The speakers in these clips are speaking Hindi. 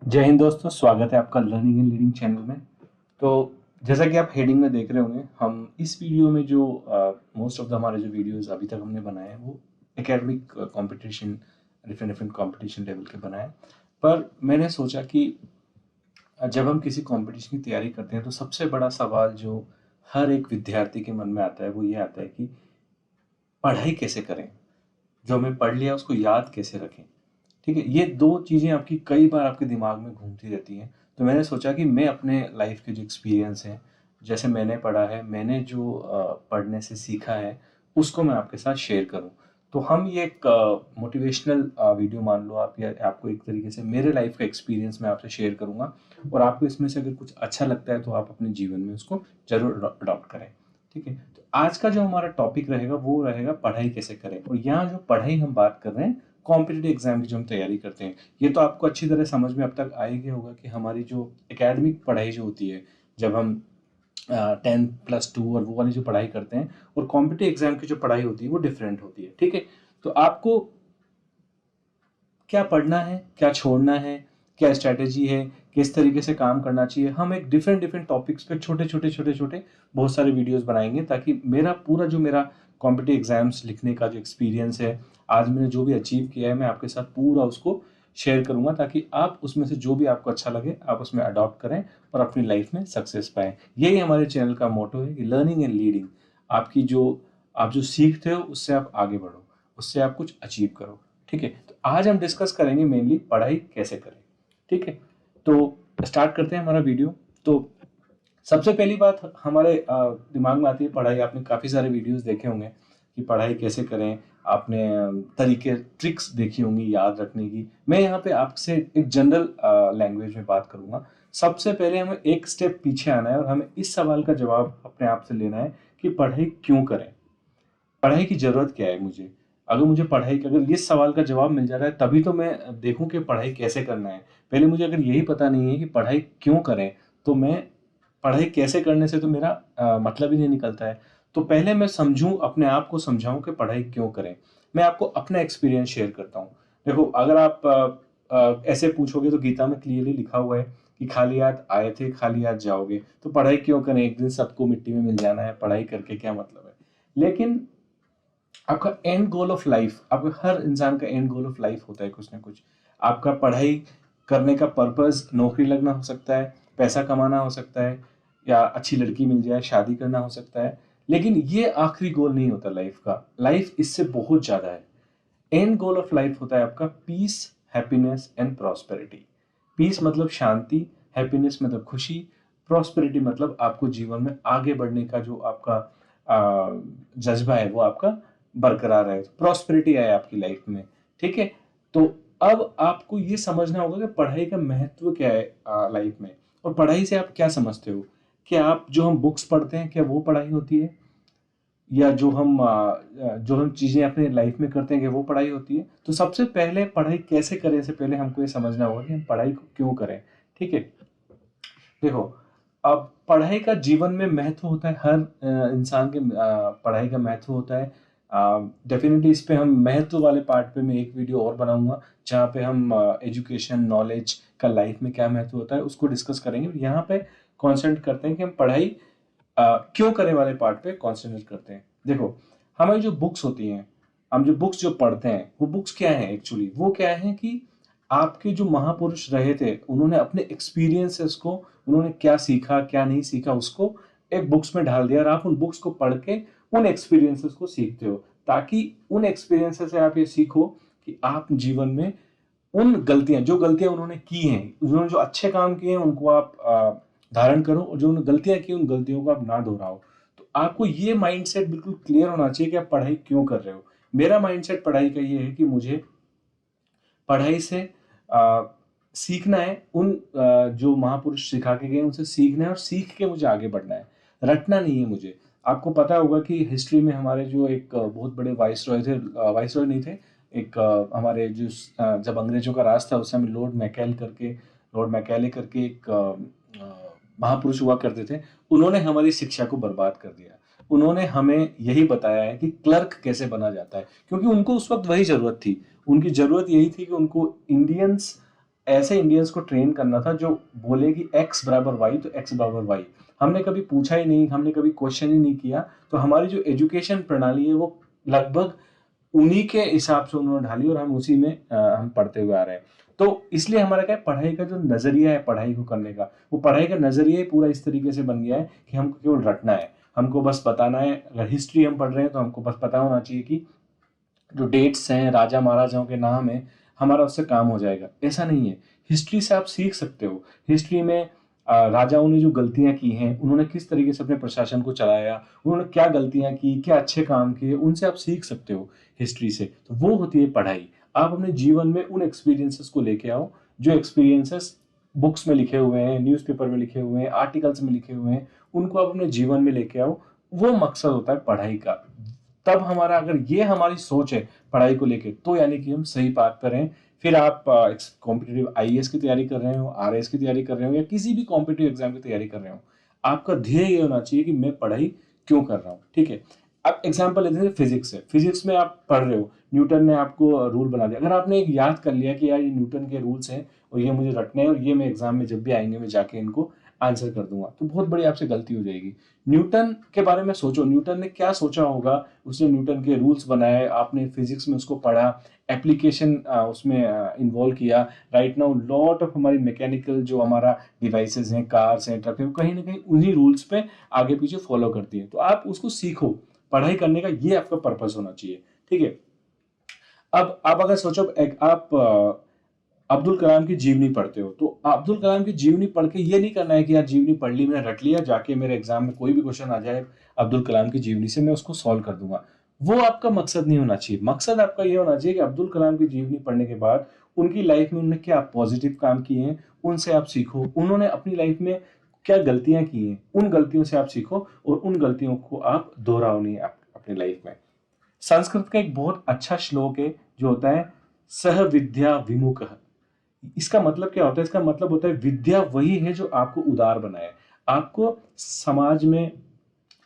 जय हिंद दोस्तों, स्वागत है आपका लर्निंग एंड लीडिंग चैनल में। तो जैसा कि आप हेडिंग में देख रहे होंगे, हम इस वीडियो में जो मोस्ट ऑफ द हमारे जो वीडियोस अभी तक हमने बनाए हैं वो academic competition, different different competition level के बनाए हैं। पर मैंने सोचा कि जब हम किसी कंपटीशन की तैयारी करते हैं तो सबसे बड़ा सवाल जो हर एक विद्यार्थी के मन में आता है वो ये आता है कि पढ़ाई कैसे करें, जो हमें पढ़ लिया उसको याद कैसे रखें। ठीक है, ये दो चीज़ें आपकी कई बार आपके दिमाग में घूमती रहती हैं। तो मैंने सोचा कि मैं अपने लाइफ के जो एक्सपीरियंस हैं, जैसे मैंने पढ़ा है, मैंने जो पढ़ने से सीखा है, उसको मैं आपके साथ शेयर करूं। तो हम ये एक मोटिवेशनल वीडियो मान लो आप, या आपको एक तरीके से मेरे लाइफ का एक्सपीरियंस मैं आपसे शेयर करूंगा। और आपको इसमें से अगर कुछ अच्छा लगता है तो आप अपने जीवन में उसको जरूर अडॉप्ट करें। ठीक है, तो आज का जो हमारा टॉपिक रहेगा वो रहेगा पढ़ाई कैसे करें। और यहाँ जो पढ़ाई हम बात कर रहे हैं, कॉम्पिटिटिव एग्जाम की जो हम तैयारी करते हैं, ये तो आपको अच्छी तरह समझ में अब तक आ ही गया होगा कि हमारी जो एकेडमिक पढ़ाई जो होती है, जब हम 10+2 और वो वाली जो पढ़ाई करते हैं, और कॉम्पिटिटिव एग्जाम की जो पढ़ाई होती है वो डिफरेंट होती है। ठीक है, तो आपको क्या पढ़ना है, क्या छोड़ना है, क्या स्ट्रैटेजी है, किस तरीके से काम करना चाहिए, हम एक डिफरेंट डिफरेंट टॉपिक्स पे छोटे छोटे छोटे छोटे बहुत सारे वीडियोस बनाएंगे, ताकि मेरा कॉम्पिटिटिव एग्जाम्स लिखने का जो एक्सपीरियंस है, आज मैंने जो भी अचीव किया है, मैं आपके साथ पूरा उसको शेयर करूंगा, ताकि आप उसमें से जो भी आपको अच्छा लगे आप उसमें अडॉप्ट करें और अपनी लाइफ में सक्सेस पाएं। यही हमारे चैनल का मोटो है कि लर्निंग एंड लीडिंग। आपकी जो आप जो सीखते हो उससे आप आगे बढ़ो, उससे आप कुछ अचीव करो। ठीक है, तो आज हम डिस्कस करेंगे मेनली पढ़ाई कैसे करें। ठीक है, तो स्टार्ट करते हैं हमारा वीडियो। तो सबसे पहली बात हमारे दिमाग में आती है पढ़ाई। आपने काफ़ी सारे वीडियोस देखे होंगे कि पढ़ाई कैसे करें, आपने तरीके ट्रिक्स देखी होंगी याद रखने की। मैं यहाँ पे आपसे एक जनरल लैंग्वेज में बात करूँगा। सबसे पहले हमें एक स्टेप पीछे आना है और हमें इस सवाल का जवाब अपने आप से लेना है कि पढ़ाई क्यों करें, पढ़ाई की ज़रूरत क्या है मुझे। अगर मुझे पढ़ाई का, अगर इस सवाल का जवाब मिल जा रहा है तभी तो मैं देखूँ कि पढ़ाई कैसे करना है। पहले मुझे अगर यही पता नहीं है कि पढ़ाई क्यों करें, तो मैं पढ़ाई कैसे करने से तो मेरा मतलब ही नहीं निकलता है। तो पहले मैं समझूँ, अपने आप को समझाऊँ कि पढ़ाई क्यों करें। मैं आपको अपना एक्सपीरियंस शेयर करता हूँ। देखो, अगर आप ऐसे पूछोगे तो गीता में क्लियरली लिखा हुआ है कि खाली हाथ आए थे खाली हाथ जाओगे, तो पढ़ाई क्यों करें, एक दिन सबको मिट्टी में मिल जाना है, पढ़ाई करके क्या मतलब है। लेकिन आपका एंड गोल ऑफ लाइफ, आपका हर इंसान का एंड गोल ऑफ लाइफ होता है कुछ ना कुछ। आपका पढ़ाई करने का पर्पस नौकरी लगना हो सकता है, पैसा कमाना हो सकता है, या अच्छी लड़की मिल जाए, शादी करना हो सकता है। लेकिन ये आखिरी गोल नहीं होता लाइफ का। लाइफ इससे बहुत ज़्यादा है। एंड गोल ऑफ लाइफ होता है आपका peace, happiness and prosperity. Peace मतलब शांति, हैप्पीनेस मतलब खुशी, प्रॉस्पेरिटी मतलब आपको जीवन में आगे बढ़ने का जो आपका जज्बा है वो आपका बरकरार है, प्रॉस्पेरिटी आए आपकी लाइफ में। ठीक है, तो अब आपको ये समझना होगा कि पढ़ाई का महत्व क्या है लाइफ में, और पढ़ाई से आप क्या समझते हो। क्या आप जो हम बुक्स पढ़ते हैं क्या वो पढ़ाई होती है, या जो हम चीज़ें अपने लाइफ में करते हैं कि वो पढ़ाई होती है। तो सबसे पहले पढ़ाई कैसे करें से पहले हमको ये समझना होगा कि हम पढ़ाई को क्यों करें। ठीक है, देखो, अब पढ़ाई का जीवन में महत्व होता है, हर इंसान के पढ़ाई का महत्व होता है। डेफिनेटली इस पे हम महत्व वाले पार्ट पे मैं एक वीडियो और बनाऊंगा, जहाँ पे हम एजुकेशन नॉलेज का लाइफ में क्या महत्व होता है उसको डिस्कस करेंगे। यहाँ पे कॉन्सेंट्रेट करते हैं कि हम पढ़ाई क्यों करें वाले पार्ट पे कॉन्सेंट्रेट करते हैं। देखो, हमारी जो बुक्स होती हैं, हम जो बुक्स जो पढ़ते हैं वो बुक्स क्या है एक्चुअली, वो क्या है कि आपके जो महापुरुष रहे थे उन्होंने अपने एक्सपीरियंसेस को, उन्होंने क्या सीखा क्या नहीं सीखा उसको एक बुक्स में ढाल दिया, और आप उन बुक्स को पढ़ के उन एक्सपीरियंसेस को सीखते हो, ताकि उन एक्सपीरियंसेस से आप ये सीखो कि आप जीवन में उन गलतियां, जो गलतियां उन्होंने की हैं, उन्होंने जो अच्छे काम किए हैं उनको आप धारण करो, और जो उन्होंने गलतियां की उन गलतियों को आप ना दोहराओ। तो आपको ये माइंडसेट बिल्कुल क्लियर होना चाहिए कि आप पढ़ाई क्यों कर रहे हो। मेरा माइंडसेट पढ़ाई का ये है कि मुझे पढ़ाई से सीखना है, उन जो महापुरुष सिखा के गए उनसे सीखना है, और सीख के मुझे आगे बढ़ना है, रटना नहीं है मुझे। आपको पता होगा कि हिस्ट्री में हमारे जो एक बहुत बड़े वाइसरॉय थे, वाइसरॉय नहीं थे, एक हमारे जो जब अंग्रेजों का राज था उस समय लॉर्ड मैकेले करके एक महापुरुष हुआ करते थे। उन्होंने हमारी शिक्षा को बर्बाद कर दिया। उन्होंने हमें यही बताया है कि क्लर्क कैसे बना जाता है, क्योंकि उनको उस वक्त वही जरूरत थी। उनकी जरूरत यही थी कि उनको इंडियंस ऐसे इंडियंस को ट्रेन करना था जो बोले कि x बराबर वाई तो x बराबर वाई। हमने कभी पूछा ही नहीं, हमने कभी क्वेश्चन ही नहीं किया। तो हमारी जो एजुकेशन प्रणाली है वो लगभग उन्हीं के हिसाब से उन्होंने ढाली और हम उसी में हम पढ़ते हुए आ रहे हैं। तो इसलिए हमारा क्या है, पढ़ाई का जो नजरिया है पढ़ाई को करने का, वो पढ़ाई का नजरिया ही पूरा इस तरीके से बन गया है कि हमको केवल रटना है, हमको बस बताना है। अगर हिस्ट्री हम पढ़ रहे हैं तो हमको बस पता होना चाहिए कि जो डेट्स हैं, राजा महाराजाओं के नाम है, हमारा उससे काम हो जाएगा। ऐसा नहीं है। हिस्ट्री से आप सीख सकते हो। हिस्ट्री में राजाओं ने जो गलतियां की हैं, उन्होंने किस तरीके से अपने प्रशासन को चलाया, उन्होंने क्या गलतियां की, क्या अच्छे काम किए, उनसे आप सीख सकते हो हिस्ट्री से। तो वो होती है पढ़ाई। आप अपने जीवन में उन एक्सपीरियंसेस को लेके आओ जो एक्सपीरियंसेस बुक्स में लिखे हुए हैं, न्यूज़पेपर में लिखे हुए हैं, आर्टिकल्स में लिखे हुए हैं, उनको आप अपने जीवन में लेके आओ। वो मकसद होता है पढ़ाई का। तब हमारा, अगर ये हमारी सोच है पढ़ाई को लेके, तो यानी कि हम सही बात कर रहे हैं। फिर आप कॉम्पिटिटिव आईएएस की तैयारी कर रहे हो, आरएएस की तैयारी कर रहे हो, या किसी भी कॉम्पिटिटिव एग्जाम की तैयारी कर रहे हो, आपका ध्येय ये होना चाहिए कि मैं पढ़ाई क्यों कर रहा हूँ। ठीक है। अब एग्जाम्पल लेते हैं फिजिक्स से। फिजिक्स में आप पढ़ रहे हो, न्यूटन ने आपको रूल बना दिया। अगर आपने एक याद कर लिया कि यार ये न्यूटन के रूल्स हैं और ये मुझे रटने हैं और ये मैं एग्जाम में जब भी आएंगे मैं जाके इनको आंसर कर दूंगा, तो बहुत बड़ी आपसे गलती हो जाएगी। न्यूटन के बारे में सोचो, न्यूटन ने क्या सोचा होगा। उसने न्यूटन के रूल्स बनाए, आपने फिजिक्स में उसको पढ़ा, एप्लीकेशन उसमें इन्वॉल्व किया। राइट नाउ लॉट ऑफ हमारी मैकेनिकल जो हमारा डिवाइसेस हैं, कार्स हैं, ट्रक हैं, कहीं ना कहीं उन्हीं रूल्स पे आगे पीछे फॉलो करती हैं। तो आप उसको सीखो। पढ़ाई करने का ये आपका पर्पस होना चाहिए। ठीक है। अब आप अगर सोचो, एक आप अब्दुल कलाम की जीवनी पढ़ते हो, तो अब्दुल कलाम की जीवनी पढ़ के ये नहीं करना है कि यार जीवनी पढ़ ली, मैंने रट लिया, जाके मेरे एग्जाम में कोई भी क्वेश्चन आ जाए अब्दुल कलाम की जीवनी से मैं उसको सॉल्व कर दूंगा। वो आपका मकसद नहीं होना चाहिए। मकसद आपका ये होना चाहिए कि अब्दुल कलाम की जीवनी पढ़ने के बाद उनकी लाइफ में उन्होंने क्या पॉजिटिव काम किए हैं, उनसे आप सीखो। उन्होंने अपनी लाइफ में क्या गलतियां की हैं, उन गलतियों से आप सीखो और उन गलतियों को आप दोहराओ नहीं अपनी लाइफ में। संस्कृत का एक बहुत अच्छा श्लोक है जो होता है, सह विद्या विमुख। इसका मतलब क्या होता है? इसका मतलब होता है विद्या वही है जो आपको उदार बनाए। आपको समाज में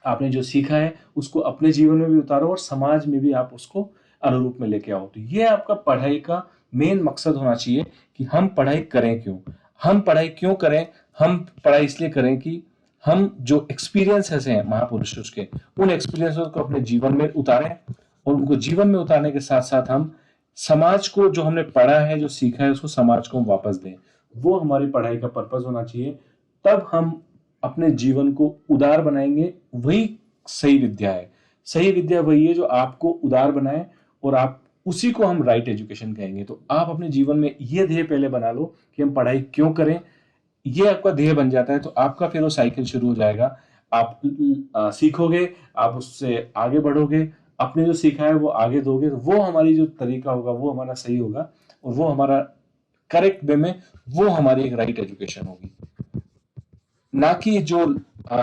आपने जो सीखा है उसको अपने जीवन में भी उतारो और समाज में भी आप उसको अनुरूप में लेके आओ। तो ये आपका पढ़ाई का मेन मकसद होना चाहिए कि हम पढ़ाई करें क्यों। हम पढ़ाई क्यों करें? हम पढ़ाई इसलिए करें कि हम जो एक्सपीरियंसेस हैं महापुरुषों के, उन एक्सपीरियंसेस को अपने जीवन में उतारें और उनको जीवन में उतारने के साथ साथ हम समाज को, जो हमने पढ़ा है, जो सीखा है, उसको समाज को हम वापस दें। वो हमारी पढ़ाई का पर्पस होना चाहिए। तब हम अपने जीवन को उदार बनाएंगे। वही सही विद्या है। सही विद्या वही है जो आपको उदार बनाए और आप उसी को हम राइट एजुकेशन कहेंगे। तो आप अपने जीवन में ये ध्येय पहले बना लो कि हम पढ़ाई क्यों करें। ये आपका ध्येय बन जाता है तो आपका फिर वो साइकिल शुरू हो जाएगा। आप सीखोगे, आप उससे आगे बढ़ोगे, अपने जो सीखा है वो आगे दोगे, तो वो हमारी जो तरीका होगा वो हमारा सही होगा और वो हमारा करेक्ट वे में, वो हमारी एक राइट एजुकेशन होगी। ना कि जो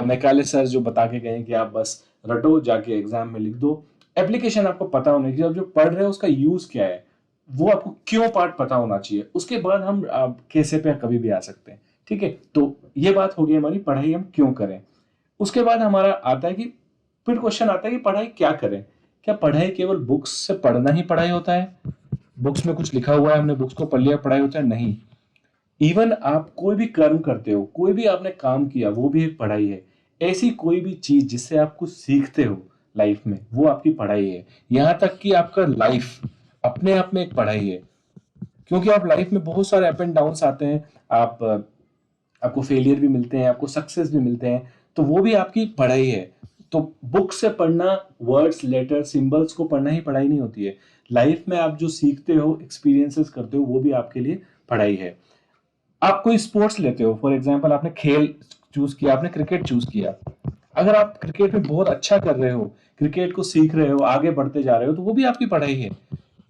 मैकाले सर जो बता के गए कि आप बस रटो, जाके एग्जाम में लिख दो। एप्लीकेशन आपको पता होना चाहिए। अब जो पढ़ रहे हो उसका यूज क्या है, वो आपको क्यों पार्ट पता होना चाहिए। उसके बाद हम कैसे पे कभी भी आ सकते हैं। ठीक है। तो ये बात होगी हमारी, पढ़ाई हम क्यों करें। उसके बाद हमारा आता है कि फिर क्वेश्चन आता है कि पढ़ाई क्या करें। क्या पढ़ाई केवल बुक्स से पढ़ना ही पढ़ाई होता है? बुक्स में कुछ लिखा हुआ है, हमने बुक्स को पढ़ लिया, पढ़ाई होता है? नहीं। इवन आप कोई भी कर्म करते हो, कोई भी आपने काम किया, वो भी एक पढ़ाई है। ऐसी कोई भी चीज जिससे आप कुछ सीखते हो लाइफ में, वो आपकी पढ़ाई है। यहां तक कि आपका लाइफ अपने आप में एक पढ़ाई है। क्योंकि आप लाइफ में बहुत सारे अप एंड डाउन्स आते हैं। आप आपको फेलियर भी मिलते हैं, आपको सक्सेस भी मिलते हैं, तो वो भी आपकी पढ़ाई है। तो बुक से पढ़ना, वर्ड्स, लेटर, सिंबल्स को पढ़ना ही पढ़ाई नहीं होती है। लाइफ में आप जो सीखते हो, एक्सपीरियंसेस करते हो, वो भी आपके लिए पढ़ाई है। आप कोई स्पोर्ट्स लेते हो, फॉर एग्जाम्पल आपने खेल चूज किया, आपने क्रिकेट चूज किया। अगर आप क्रिकेट में बहुत अच्छा कर रहे हो, क्रिकेट को सीख रहे हो, आगे बढ़ते जा रहे हो, तो वो भी आपकी पढ़ाई है।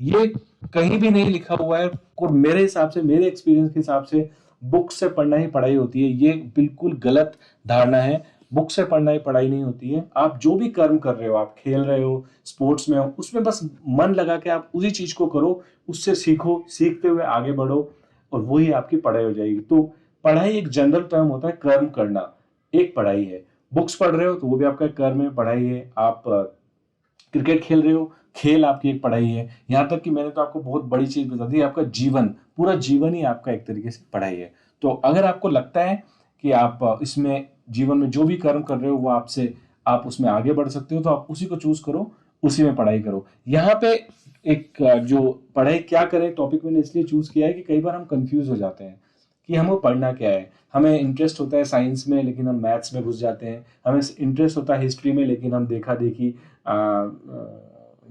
ये कहीं भी नहीं लिखा हुआ है। और मेरे हिसाब से, मेरे एक्सपीरियंस के हिसाब से, बुक से पढ़ना ही पढ़ाई होती है, ये बिल्कुल गलत धारणा है। बुक से पढ़ना ही पढ़ाई नहीं होती है। आप जो भी कर्म कर रहे हो, आप खेल रहे हो, स्पोर्ट्स में हो, उसमें बस मन लगा के आप उसी चीज को करो, उससे सीखो, सीखते हुए आगे बढ़ो और वही आपकी पढ़ाई हो जाएगी। तो पढ़ाई एक जनरल टर्म होता है, कर्म करना एक पढ़ाई है। बुक्स पढ़ रहे हो तो वो भी आपका कर्म है, पढ़ाई है। आप क्रिकेट खेल रहे हो, खेल आपकी एक पढ़ाई है। यहाँ तक कि मैंने तो आपको बहुत बड़ी चीज बता दी, आपका जीवन पूरा जीवन ही आपका एक तरीके से पढ़ाई है। तो अगर आपको लगता है कि आप इसमें जीवन में जो भी कर्म कर रहे हो वो आपसे आप उसमें आगे बढ़ सकते हो, तो आप उसी को चूज करो, उसी में पढ़ाई करो। यहाँ पे एक जो पढ़ाई क्या करें टॉपिक मैंने इसलिए चूज किया है कि कई बार हम कंफ्यूज हो जाते हैं कि हमें पढ़ना क्या है। हमें इंटरेस्ट होता है साइंस में लेकिन हम मैथ्स में घुस जाते हैं, हमें इंटरेस्ट होता है हिस्ट्री में लेकिन हम देखा देखी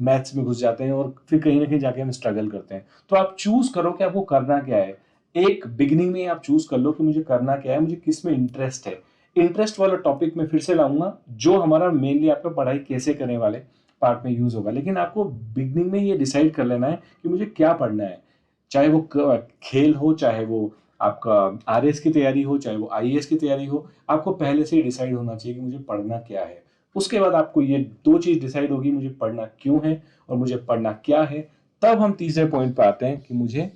मैथ्स में घुस जाते हैं और फिर कहीं ना कहीं जाके हम स्ट्रगल करते हैं। तो आप चूज करो कि आपको करना क्या है। एक बिगिनिंग में आप चूज कर लो कि मुझे करना क्या है, मुझे किस में इंटरेस्ट है। इंटरेस्ट वाला टॉपिक में फिर से लाऊंगा जो हमारा मेनली आपका पढ़ाई कैसे करने वाले पार्ट में यूज होगा, लेकिन आपको बिगनिंग में ये डिसाइड कर लेना है कि मुझे क्या पढ़ना है। चाहे वो खेल हो, चाहे वो आपका आरएस की तैयारी हो, चाहे वो आईएएस की तैयारी हो, आपको पहले से ही डिसाइड होना चाहिए कि मुझे पढ़ना क्या है। उसके बाद आपको ये दो चीज डिसाइड होगी, मुझे पढ़ना क्यों है और मुझे पढ़ना क्या है। तब हम तीसरे पॉइंट पे आते हैं कि मुझे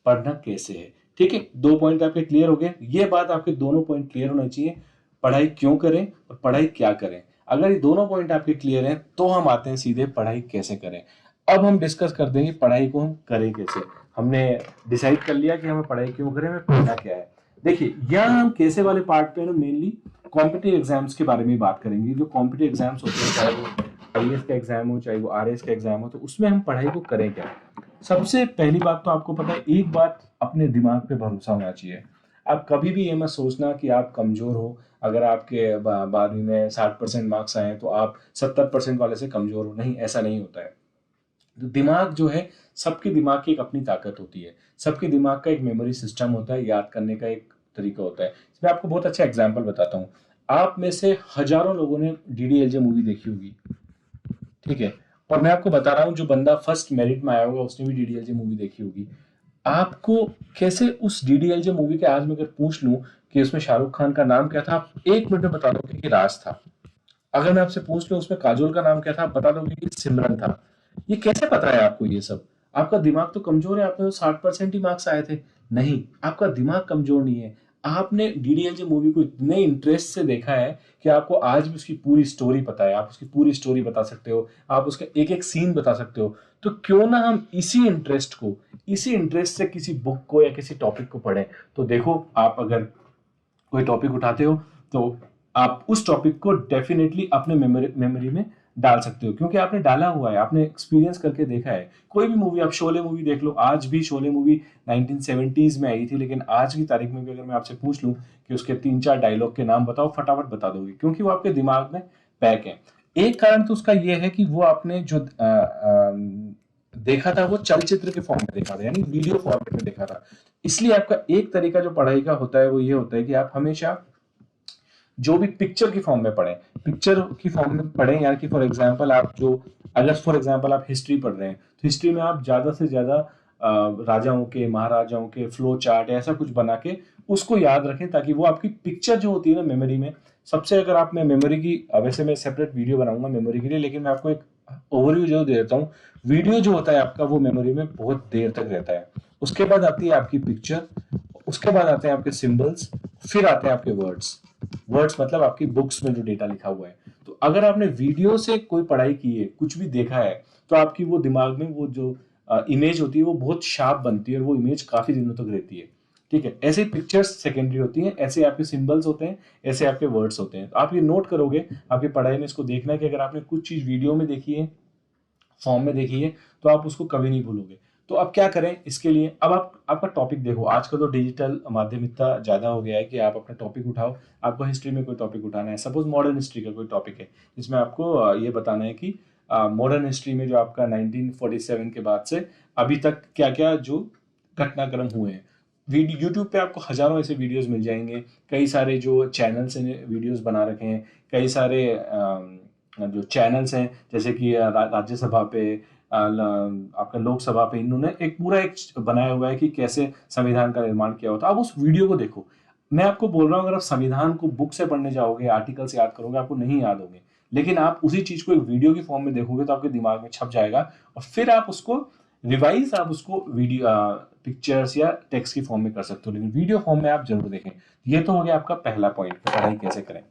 पढ़ना कैसे है। ठीक है, दो पॉइंट आपके क्लियर हो गए। ये बात आपके दोनों पॉइंट क्लियर होना चाहिए, पढ़ाई क्यों करें और पढ़ाई क्या करें। अगर ये दोनों पॉइंट आपके क्लियर हैं तो हम आते हैं सीधे पढ़ाई कैसे करें। अब हम डिस्कस कर देंगे पढ़ाई को हम करें कैसे। हमने डिसाइड कर लिया कि हमें पढ़ाई क्यों करें, हमें पढ़ना क्या है। देखिए यहाँ हम कैसे वाले पार्ट पे ना मेनली कॉम्पिटिटिव एग्जाम्स के बारे में बात करेंगे। जो कॉम्पिटिटिव एग्जाम्स होते हैं, चाहे वो आईएएस का एग्जाम हो, चाहे वो आरएएस का एग्जाम हो, तो उसमें हम पढ़ाई को करें क्या। सबसे पहली बात तो आपको पता है, एक बात अपने दिमाग पे भरोसा होना चाहिए। आप कभी भी ये मत सोचना कि आप कमजोर हो। अगर आपके 12वीं में 60% मार्क्स आए तो आप 70% वाले से कमजोर हो, नहीं, ऐसा नहीं होता है। तो दिमाग जो है, सबके दिमाग की एक अपनी ताकत होती है, सबके दिमाग का एक मेमोरी सिस्टम होता है, याद करने का एक तरीका होता है। मैं आपको बहुत अच्छा एग्जाम्पल बताता हूँ। आप में से हजारों लोगों ने डीडीएलजे मूवी देखी होगी, ठीक है, और मैं आपको बता रहा हूँ जो बंदा फर्स्ट मेरिट में आया होगा उसने भी डीडीएलजे मूवी देखी होगी। आपको कैसे उस डीडीएलजे मूवी के आज मैं अगर पूछ लूं कि उसमें शाहरुख खान का नाम क्या था, आप 1 मिनट में बता दोगे कि राज था। अगर मैं आपसे पूछ लूं उसमें काजोल का नाम क्या था, आप बता दोगे कि सिमरन था। ये कैसे पता है आपको ये सब? आपका दिमाग तो कमजोर है, आपने तो 60% ही मार्क्स आए थे। नहीं, आपका दिमाग कमजोर नहीं है। आपने डीडीएलजे मूवी को इतने इंटरेस्ट से देखा है कि आपको आज भी उसकी पूरी स्टोरी पता है। आप उसकी पूरी स्टोरी बता सकते हो, आप उसका एक एक सीन बता सकते हो। तो क्यों ना हम इसी इंटरेस्ट से किसी बुक को या किसी टॉपिक को पढ़ें। तो देखो, आप अगर कोई टॉपिक उठाते हो तो आप उस टॉपिक को डेफिनेटली अपने मेमोरी में डाल सकते हो, क्योंकि आपने डाला हुआ है, आपने एक्सपीरियंस करके देखा है। कोई भी मूवी, आप शोले मूवी देख लो, आज भी शोले मूवी 1970s में आई थी, लेकिन आज की तारीख में भी अगर मैं आपसे पूछ लूं कि उसके 3-4 डायलॉग के नाम बताओ, फटाफट बता दोगे, क्योंकि वो आपके दिमाग में पैक है। एक कारण तो उसका यह है कि वो आपने जो देखा था वो चलचित्र के फॉर्म में देखा था, यानी वीडियो फॉर्मेट में देखा था। इसलिए आपका एक तरीका जो पढ़ाई का होता है वो ये होता है कि आप हमेशा जो भी पिक्चर की फॉर्म में पढ़ें, पिक्चर की फॉर्म में पढ़ें। यानी कि फॉर एग्जांपल आप जो, अगर फॉर एग्जांपल आप हिस्ट्री पढ़ रहे हैं तो हिस्ट्री में आप ज्यादा से ज्यादा राजाओं के, महाराजाओं के फ्लो चार्ट ऐसा कुछ बना के उसको याद रखें, ताकि वो आपकी पिक्चर जो होती है ना मेमोरी में। सबसे अगर आप, मैं मेमोरी की, वैसे मैं सेपरेट वीडियो बनाऊंगा मेमोरी के लिए, लेकिन मैं आपको एक ओवरव्यू जो दे देता हूँ। वीडियो जो होता है आपका वो मेमोरी में बहुत देर तक रहता है। उसके बाद आती है आपकी पिक्चर, उसके बाद आते हैं आपके सिंबल्स, फिर आते हैं आपके वर्ड्स। वर्ड्स मतलब आपकी बुक्स में जो डेटा लिखा हुआ है। तो अगर आपने वीडियो से कोई पढ़ाई की है, कुछ भी देखा है, तो आपकी वो दिमाग में वो जो इमेज होती है वो बहुत शार्प बनती है और वो इमेज काफी दिनों तक रहती है। ठीक है, ऐसे पिक्चर्स सेकेंडरी होती हैं, ऐसे आपके सिंबल्स होते हैं, ऐसे आपके वर्ड्स होते हैं। तो आप ये नोट करोगे आपकी पढ़ाई में, इसको देखना है कि अगर आपने कुछ चीज वीडियो में देखी है, फॉर्म में देखी है, तो आप उसको कभी नहीं भूलोगे। तो अब क्या करें इसके लिए, अब आप आपका टॉपिक देखो। आज का तो डिजिटल माध्यम इतना ज्यादा हो गया है कि आप अपना टॉपिक उठाओ। आपको हिस्ट्री में कोई टॉपिक उठाना है, सपोज मॉडर्न हिस्ट्री का कोई टॉपिक है जिसमें आपको ये बताना है कि मॉडर्न हिस्ट्री में जो आपका 1947 के बाद से अभी तक क्या क्या जो घटनाक्रम हुए हैं। वीडियो यूट्यूब पे आपको हजारों ऐसे वीडियोस मिल जाएंगे। कई सारे जो चैनल्स ने वीडियोस बना रखे हैं, कई सारे जो चैनल्स हैं, जैसे कि राज्यसभा पे, आपका लोकसभा पे, इन्होंने एक पूरा एक बनाया हुआ है कि कैसे संविधान का निर्माण किया होता है। आप उस वीडियो को देखो। मैं आपको बोल रहा हूँ, अगर आप संविधान को बुक से पढ़ने जाओगे, आर्टिकल्स याद करोगे, आपको नहीं याद होंगे। लेकिन आप उसी चीज को एक वीडियो की फॉर्म में देखोगे तो आपके दिमाग में छप जाएगा, और फिर आप उसको रिवाइज, आप उसको वीडियो पिक्चर्स या टेक्स्ट की फॉर्म में कर सकते हो, लेकिन वीडियो फॉर्म में आप जरूर देखें। ये तो हो गया आपका पहला पॉइंट, पढ़ाई कैसे करें।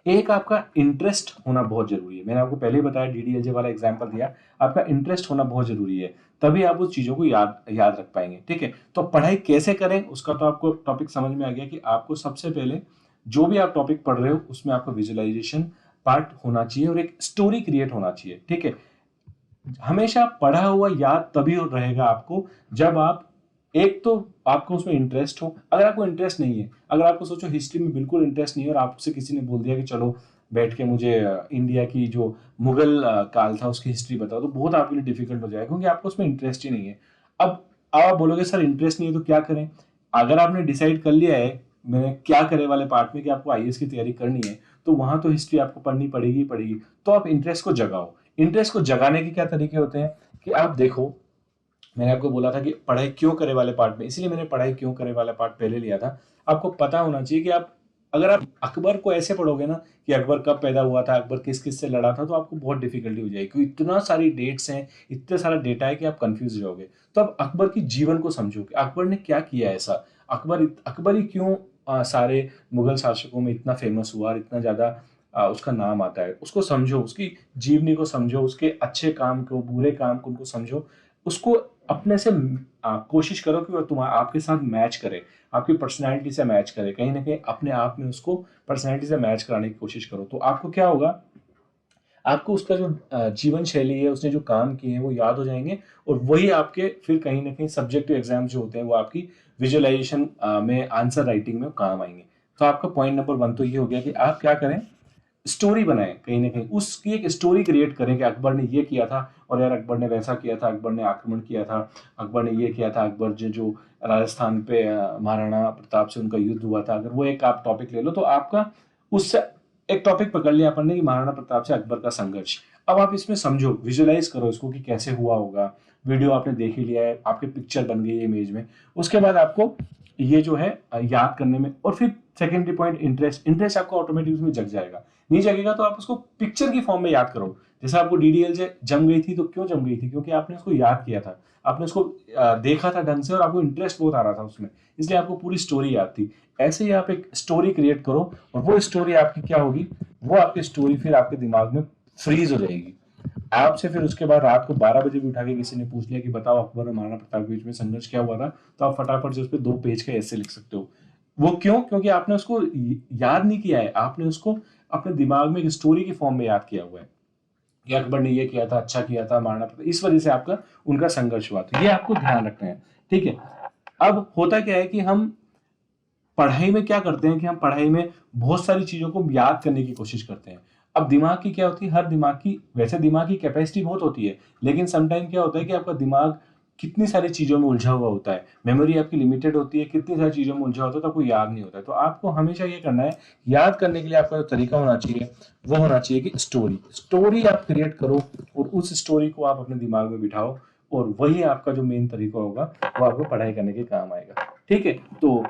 एक आपका इंटरेस्ट होना बहुत जरूरी है। मैंने आपको पहले ही बताया, डीडीएलजे वाला एग्जांपल दिया, आपका इंटरेस्ट होना बहुत जरूरी है। तभी आप उस चीजों को याद याद रख पाएंगे। ठीक है, तो पढ़ाई कैसे करें उसका तो आपको टॉपिक समझ में आ गया कि आपको सबसे पहले जो भी आप टॉपिक पढ़ रहे हो उसमें आपको विजुअलाइजेशन पार्ट होना चाहिए और एक स्टोरी क्रिएट होना चाहिए। ठीक है, हमेशा पढ़ा हुआ याद तभी रहेगा आपको जब आप, एक तो आपको उसमें इंटरेस्ट हो। अगर आपको इंटरेस्ट नहीं है, अगर आपको सोचो हिस्ट्री में बिल्कुल इंटरेस्ट नहीं है और आपसे किसी ने बोल दिया कि चलो बैठ के मुझे इंडिया की जो मुगल काल था उसकी हिस्ट्री बताओ, तो बहुत आपके लिए डिफिकल्ट हो जाएगा क्योंकि आपको उसमें इंटरेस्ट ही नहीं है। अब आप बोलोगे सर इंटरेस्ट नहीं है तो क्या करें? अगर आपने डिसाइड कर लिया है मैं क्या करे वाले पार्ट में कि आपको आईएएस की तैयारी करनी है, तो वहां तो हिस्ट्री आपको पढ़नी पड़ेगी पड़ेगी। तो आप इंटरेस्ट को जगाओ। इंटरेस्ट को जगाने के क्या तरीके होते हैं कि आप देखो, मैंने आपको बोला था कि पढ़ाई क्यों करे वाले पार्ट में, इसलिए मैंने पढ़ाई क्यों करे वाला पार्ट पहले लिया था। आपको पता होना चाहिए कि आप, अगर आप अकबर को ऐसे पढ़ोगे ना कि अकबर कब पैदा हुआ था, अकबर किस किस से लड़ा था, तो आपको बहुत डिफिकल्टी हो जाएगी क्योंकि इतना सारी डेट्स हैं, इतना सारा डेटा है कि आप कंफ्यूज हो जाओगे। तो आप अकबर की जीवन को समझो कि अकबर ने क्या किया ऐसा, अकबर ही क्यों सारे मुगल शासकों में इतना फेमस हुआ और इतना ज्यादा उसका नाम आता है। उसको समझो, उसकी जीवनी को समझो, उसके अच्छे काम को बुरे काम को उनको समझो, उसको अपने से कोशिश करो कि वो आपके साथ मैच करे, आपकी पर्सनैलिटी से मैच करे, कहीं ना कहीं अपने आप में उसको पर्सनैलिटी से मैच कराने की कोशिश करो। तो आपको क्या होगा, आपको उसका जो जीवन शैली है, उसने जो काम किए हैं वो याद हो जाएंगे और वही आपके फिर कहीं ना कहीं सब्जेक्टिव एग्जाम जो होते हैं वो आपकी विजुअलाइजेशन में, आंसर राइटिंग में काम आएंगे। तो आपका पॉइंट नंबर 1 तो ये हो गया कि आप क्या करें, स्टोरी बनाएं, कहीं ना कहीं उसकी एक स्टोरी क्रिएट करें कि अकबर ने ये किया था और यार अकबर ने वैसा किया था, अकबर ने आक्रमण किया था, अकबर ने ये किया था, अकबर जो राजस्थान पे महाराणा प्रताप से उनका युद्ध हुआ था। अगर वो एक आप टॉपिक ले लो तो आपका उससे एक टॉपिक पकड़ लिया अपन ने कि महाराणा प्रताप से अकबर का संघर्ष। अब आप इसमें समझो, विजुअलाइज करो इसको कि कैसे हुआ होगा। वीडियो आपने देख ही लिया है, आपके पिक्चर बन गई है इमेज में। उसके बाद आपको ये जो है याद करने में, और फिर सेकेंडरी पॉइंट इंटरेस्ट, इंटरेस्ट आपको ऑटोमेटिक उसमें जग जाएगा। नहीं जगेगा तो आप उसको पिक्चर की फॉर्म में याद करो। जैसे आपको डीडीएल से जम गई थी, तो क्यों जम गई थी? क्योंकि आपने उसको याद किया था, आपने उसको देखा था ढंग से और आपको इंटरेस्ट बहुत आ रहा था उसमें, इसलिए आपको पूरी स्टोरी याद थी। ऐसे ही आप एक स्टोरी क्रिएट करो और वो स्टोरी आपकी क्या होगी, वो आपकी स्टोरी फिर आपके दिमाग में फ्रीज हो जाएगी। आपसे फिर उसके बाद रात को 12 बजे भी उठा के किसी ने पूछ लिया कि बताओ अकबर और महाराणा प्रताप के बीच में संघर्ष क्या हुआ था, तो आप फटाफट से उस पर 2 पेज का ऐसे लिख सकते हो। वो क्यों? क्योंकि आपने उसको याद नहीं किया है, आपने उसको अपने दिमाग में एक स्टोरी की फॉर्म में याद किया हुआ है कि अकबर ने ये किया था, अच्छा किया था, महाराणा प्रताप, इस वजह से आपका उनका संघर्ष हुआ। तो ये आपको ध्यान रखना है। ठीक है, अब होता क्या है कि हम पढ़ाई में क्या करते हैं कि हम पढ़ाई में बहुत सारी चीजों को याद करने की कोशिश करते हैं। अब दिमाग की क्या होती है, हर दिमाग की, वैसे दिमाग की कैपेसिटी बहुत होती है, लेकिन समटाइम क्या होता है कि आपका दिमाग कितनी सारी चीजों में उलझा हुआ होता है, मेमोरी आपकी लिमिटेड होती है, कितनी सारी चीजों में उलझा होता है तो आपको याद नहीं होता है। तो आपको हमेशा ये करना है, याद करने के लिए आपका जो तरीका होना चाहिए वो होना चाहिए कि स्टोरी स्टोरी आप क्रिएट करो और उस स्टोरी को आप अपने दिमाग में बिठाओ, और वही आपका जो मेन तरीका होगा वो आपको पढ़ाई करने के काम आएगा। ठीक है, तो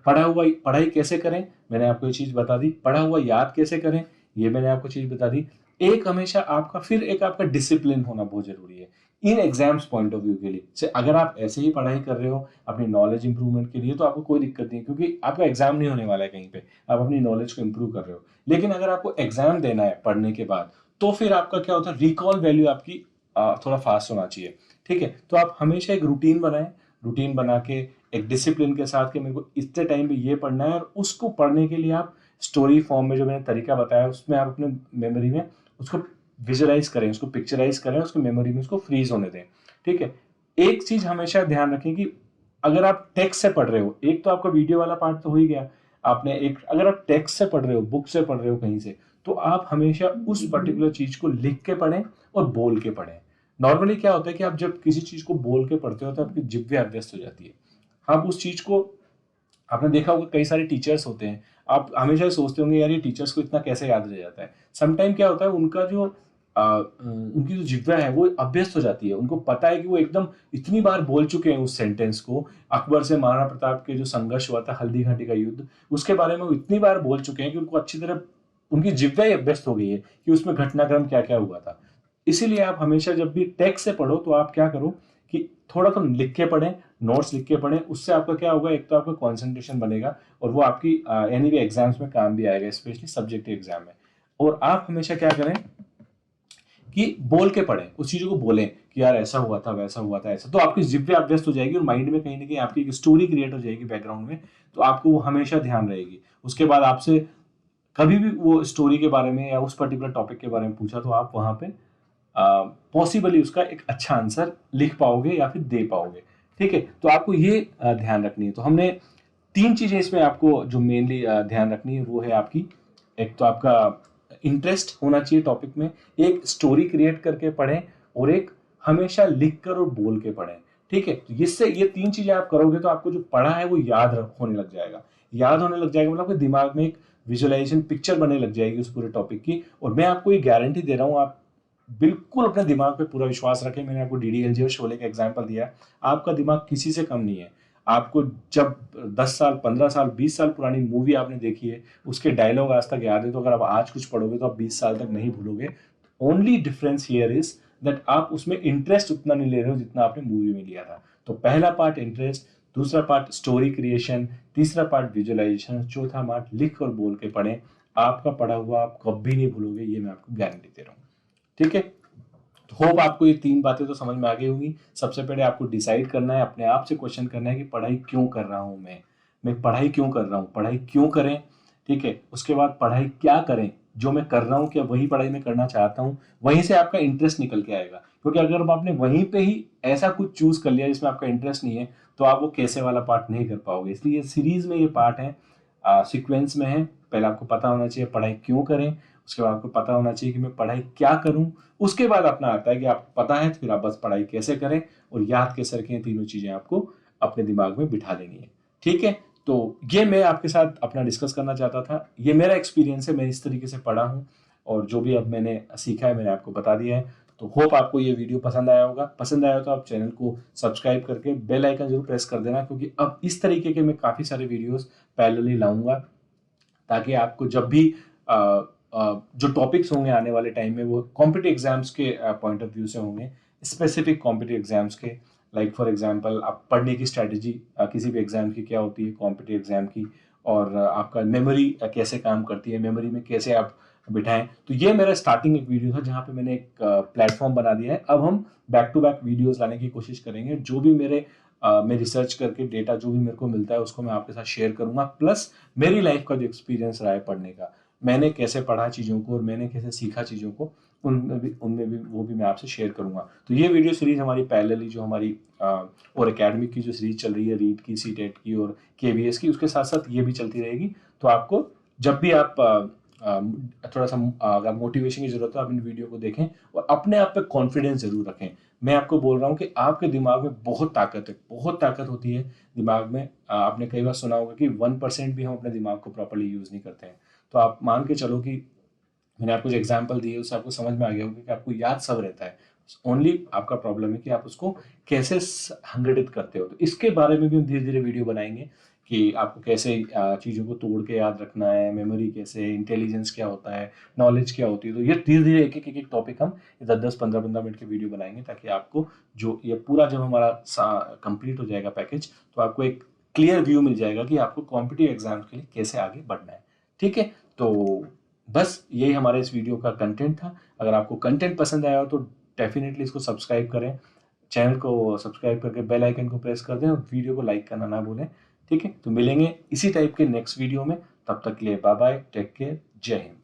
पढ़ाई कैसे करें, मैंने आपको ये चीज बता दी। पढ़ा हुआ याद कैसे करें, ये मैंने आपको चीज बता दी। एक हमेशा आपका, फिर एक आपका डिसिप्लिन होना बहुत जरूरी है इन एग्जाम्स पॉइंट ऑफ व्यू के लिए। से अगर आप ऐसे ही पढ़ाई कर रहे हो अपनी नॉलेज इंप्रूवमेंट के लिए तो आपको कोई दिक्कत नहीं है, क्योंकि आपका एग्जाम नहीं होने वाला है कहीं पे, आप अपनी नॉलेज को इंप्रूव कर रहे हो। लेकिन अगर आपको एग्जाम देना है पढ़ने के बाद, तो फिर आपका क्या होता है, रिकॉल वैल्यू आपकी थोड़ा फास्ट होना चाहिए। ठीक है, तो आप हमेशा एक रूटीन बनाएं, रूटीन बना के एक डिसिप्लिन के साथ कि मेरे को इतने टाइम पे ये पढ़ना है, और उसको पढ़ने के लिए आप स्टोरी फॉर्म में जो मैंने तरीका बताया उसमें आप अपने मेमोरी में उसको विजुअलाइज करें, उसको पिक्चराइज करें, उसको मेमोरी में उसको फ्रीज होने दें। ठीक है, एक चीज हमेशा ध्यान रखें कि अगर आप टेक्स्ट से पढ़ रहे हो, एक तो आपका वीडियो वाला पार्ट तो हो ही गया, आपने एक, अगर आप टेक्स्ट से पढ़ रहे हो, बुक से पढ़ रहे हो कहीं से, तो आप हमेशा उस पर्टिकुलर चीज को लिख के पढ़ें और बोल के पढ़ें। नॉर्मली क्या होता है कि आप जब किसी चीज को बोल के पढ़ते हो तो आपकी जिह्वा अभ्यस्त हो जाती है। आप उस चीज को, आपने देखा होगा कई सारे टीचर्स होते हैं, आप हमेशा सोचते होंगे यार ये टीचर्स को इतना कैसे याद रह जाता है। समटाइम क्या होता है, उनका जो उनकी जो जिह्वा है वो अभ्यस्त हो जाती है, उनको पता है कि वो एकदम इतनी बार बोल चुके हैं उस सेंटेंस को, अकबर से महाराणा प्रताप के जो संघर्ष हुआ था, हल्दी घाटी का युद्ध, उसके बारे में वो इतनी बार बोल चुके हैं कि उनको अच्छी तरह, उनकी जिह्वा ही अभ्यस्त हो गई है कि उसमें घटनाक्रम क्या क्या हुआ था। इसीलिए आप हमेशा जब भी टेक्स्ट से पढ़ो तो आप क्या करो कि थोड़ा तो लिख के पढ़ें, नोट्स लिख के पढ़ें। उससे आपका क्या होगा, एक तो आपका कंसंट्रेशन बनेगा और वो आपकी यानी कि एग्जाम्स में काम भी आएगा, स्पेशली सब्जेक्टिव एग्जाम में। और आप हमेशा क्या करें कि बोल के पढ़ें, उस चीज़ों को बोलें कि यार ऐसा हुआ था, वैसा हुआ था, ऐसा। तो आपकी जिब्रें व्यस्त हो जाएगी और माइंड में कहीं ना कहीं आपकी एक स्टोरी क्रिएट हो जाएगी बैकग्राउंड में, तो आपको वो हमेशा ध्यान रहेगी। उसके बाद आपसे कभी भी वो स्टोरी के बारे में या उस पर्टिकुलर टॉपिक के बारे में पूछा तो आप वहाँ पे पॉसिबली उसका एक अच्छा आंसर लिख पाओगे या फिर दे पाओगे। ठीक है, तो आपको ये ध्यान रखनी है। तो हमने 3 चीज़ें इसमें आपको जो मेनली ध्यान रखनी है वो है आपकी, एक तो आपका इंटरेस्ट होना चाहिए टॉपिक में, एक स्टोरी क्रिएट करके पढ़ें, और एक हमेशा लिख कर और बोल के पढ़ें। ठीक है, तो इससे ये 3 चीज़ें आप करोगे तो आपको जो पढ़ा है वो होने लग जाएगा। याद होने लग जाएगा मतलब आपके दिमाग में एक विजुअलाइजेशन पिक्चर बनने लग जाएगी उस पूरे टॉपिक की। और मैं आपको ये गारंटी दे रहा हूँ, आप बिल्कुल अपने दिमाग पे पूरा विश्वास रखें। मैंने आपको डीडीएलजे और शोले का एग्जांपल दिया, आपका दिमाग किसी से कम नहीं है। आपको जब 10 साल, 15 साल, 20 साल पुरानी मूवी आपने देखी है, उसके डायलॉग आज तक याद है, तो अगर आप आज कुछ पढ़ोगे तो आप 20 साल तक नहीं भूलोगे। Only difference here is that आप उसमें इंटरेस्ट उतना नहीं ले रहे हो जितना आपने मूवी में लिया था। तो पहला पार्ट इंटरेस्ट, दूसरा पार्ट स्टोरी क्रिएशन, तीसरा पार्ट विजुअलाइजेशन, चौथा पार्ट लिख और बोल के पढ़ें। आपका पढ़ा हुआ आप कभी नहीं भूलोगे, ये मैं आपको गारंटी दे रहा हूँ। ठीक है, तो होप आपको ये 3 बातें तो समझ में आ गई होंगी। सबसे पहले आपको डिसाइड करना है, अपने आप से क्वेश्चन करना है कि पढ़ाई क्यों कर रहा हूँ मैं पढ़ाई क्यों कर रहा हूँ, पढ़ाई क्यों करें। ठीक है, उसके बाद पढ़ाई क्या करें, जो मैं कर रहा हूँ क्या वही पढ़ाई मैं करना चाहता हूँ, वहीं से आपका इंटरेस्ट निकल के आएगा। क्योंकि अगर आपने वहीं पे ही ऐसा कुछ चूज कर लिया जिसमें आपका इंटरेस्ट नहीं है, तो आप वो कैसे वाला पार्ट नहीं कर पाओगे। इसलिए सीरीज में ये पार्ट है, सीक्वेंस में है। पहले आपको पता होना चाहिए पढ़ाई क्यों करें, उसके बाद आपको पता होना चाहिए कि मैं पढ़ाई क्या करूं, उसके बाद अपना आता है कि आपको पता है तो फिर आप बस पढ़ाई कैसे करें, और याद कैसे रखें। तीनों चीजें आपको अपने दिमाग में बिठा लेनी है। ठीक है, तो ये मैं आपके साथ अपना डिस्कस करना चाहता था। ये मेरा एक्सपीरियंस है, मैं इस तरीके से पढ़ा हूँ, और जो भी अब मैंने सीखा है मैंने आपको बता दिया है। तो होप आपको ये वीडियो पसंद आया होगा। पसंद आया तो आप चैनल को सब्सक्राइब करके बेल आइकन जरूर प्रेस कर देना, क्योंकि अब इस तरीके के मैं काफ़ी सारे वीडियोस पैरेलली लाऊंगा, ताकि आपको जब भी जो टॉपिक्स होंगे आने वाले टाइम में वो कॉम्पिटिटिव एग्जाम्स के पॉइंट ऑफ व्यू से होंगे, स्पेसिफिक कॉम्पिटिटिव एग्जाम्स के। लाइक फॉर एग्जांपल, आप पढ़ने की स्ट्रैटेजी किसी भी एग्जाम की क्या होती है, कॉम्पिटिटिव एग्जाम की, और आपका मेमोरी कैसे काम करती है, मेमोरी में कैसे आप बिठाएं। तो ये मेरा स्टार्टिंग एक वीडियो था जहाँ पे मैंने एक प्लेटफॉर्म बना दिया है। अब हम बैक टू बैक वीडियोस लाने की कोशिश करेंगे। जो भी मैं रिसर्च करके डेटा जो भी मेरे को मिलता है उसको मैं आपके साथ शेयर करूंगा, प्लस मेरी लाइफ का जो एक्सपीरियंस रहा है पढ़ने का, मैंने कैसे पढ़ा चीज़ों को और मैंने कैसे सीखा चीज़ों को, उनमें भी वो भी मैं आपसे शेयर करूंगा। तो ये वीडियो सीरीज हमारी पैरेलली जो हमारी और एकेडमिक की जो सीरीज चल रही है, रीट की, सीटेट की और केवीएस की, उसके साथ साथ ये भी चलती रहेगी। तो आपको जब भी आप थोड़ा सा अगर मोटिवेशन की जरूरत है, आप इन वीडियो को देखें और अपने आप पे कॉन्फिडेंस जरूर रखें। मैं आपको बोल रहा हूँ कि आपके दिमाग में बहुत ताकत है, बहुत ताकत होती है दिमाग में। आपने कई बार सुना होगा कि 1% भी हम अपने दिमाग को प्रॉपर्ली यूज नहीं करते हैं। तो आप मान के चलो कि मैंने आपको जो एग्जाम्पल दी है उससे आपको समझ में आ गया होगा कि आपको याद सब रहता है। ओनली आपका प्रॉब्लम है कि आप उसको कैसे संगठित करते हो। तो इसके बारे में भी हम धीरे धीरे वीडियो बनाएंगे कि आपको कैसे चीज़ों को तोड़ के याद रखना है, मेमोरी कैसे, इंटेलिजेंस क्या होता है, नॉलेज क्या होती है। तो ये धीरे धीरे एक टॉपिक हम 10-10, 15-15 मिनट के वीडियो बनाएंगे, ताकि आपको जो ये पूरा जब हमारा कंप्लीट हो जाएगा पैकेज, तो आपको एक क्लियर व्यू मिल जाएगा कि आपको कॉम्पिटिटिव एग्जाम के लिए कैसे आगे बढ़ना है। ठीक है, तो बस यही हमारे इस वीडियो का कंटेंट था। अगर आपको कंटेंट पसंद आया हो तो डेफिनेटली इसको सब्सक्राइब करें, चैनल को सब्सक्राइब करके बेल आइकन को प्रेस कर दें और वीडियो को लाइक करना ना भूलें। ठीक है, तो मिलेंगे इसी टाइप के नेक्स्ट वीडियो में। तब तक के लिए बाय बाय, टेक केयर, जय हिंद।